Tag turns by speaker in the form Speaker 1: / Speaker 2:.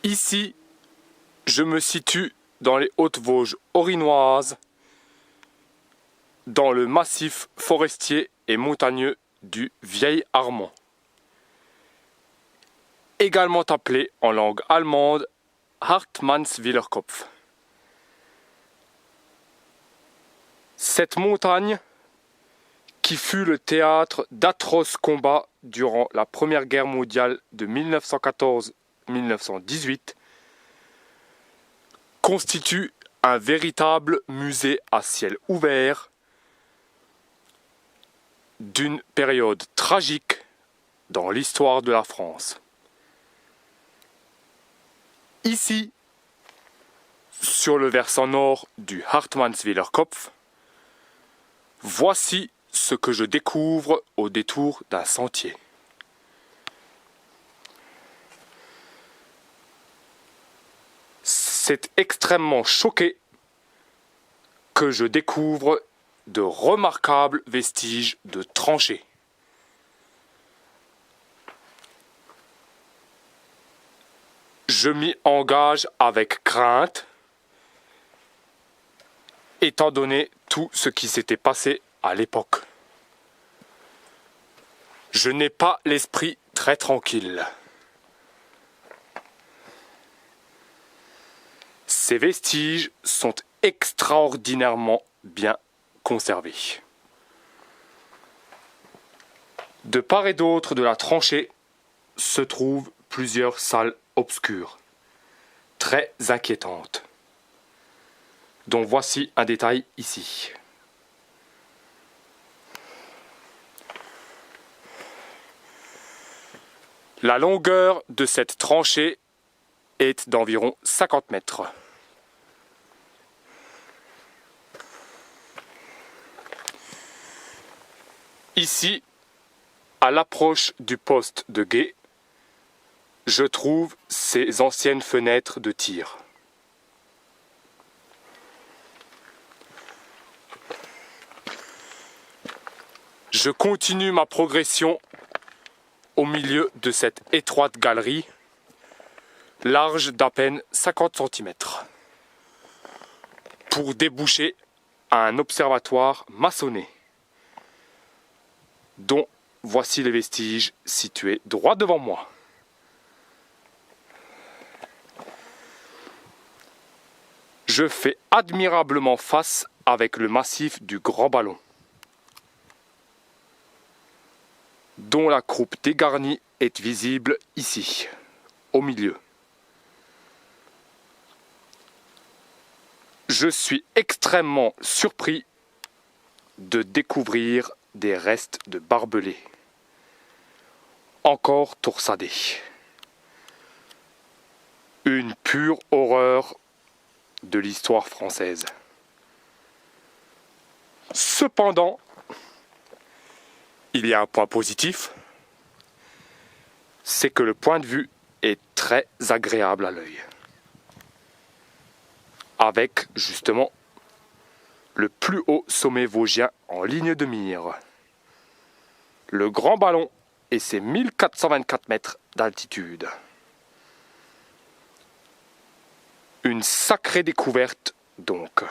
Speaker 1: Ici, je me situe dans les Hautes-Vosges orinoises, dans le massif forestier et montagneux du Vieil-Armand, également appelé en langue allemande Hartmannswillerkopf. Cette montagne, qui fut le théâtre d'atroces combats durant la Première Guerre mondiale de 1914-1918, constitue un véritable musée à ciel ouvert d'une période tragique dans l'histoire de la France. Ici, sur le versant nord du Hartmannswillerkopf, voici ce que je découvre au détour d'un sentier. C'est extrêmement choqué que je découvre de remarquables vestiges de tranchées. Je m'y engage avec crainte, étant donné tout ce qui s'était passé à l'époque. Je n'ai pas l'esprit très tranquille. Ces vestiges sont extraordinairement bien conservés. De part et d'autre de la tranchée se trouvent plusieurs salles obscures, très inquiétantes, dont voici un détail ici. La longueur de cette tranchée est d'environ 50 mètres. Ici, à l'approche du poste de guet, je trouve ces anciennes fenêtres de tir. Je continue ma progression au milieu de cette étroite galerie, large d'à peine 50 cm, pour déboucher à un observatoire maçonné, dont voici les vestiges situés droit devant moi. Je fais admirablement face avec le massif du Grand Ballon, dont la croupe dégarnie est visible ici, au milieu. Je suis extrêmement surpris de découvrir des restes de barbelés, encore toursadés. Une pure horreur de l'histoire française. Cependant, il y a un point positif, c'est que le point de vue est très agréable à l'œil. Avec justement le plus haut sommet vosgien en ligne de mire, le Grand Ballon et ses 1424 mètres d'altitude. Une sacrée découverte donc.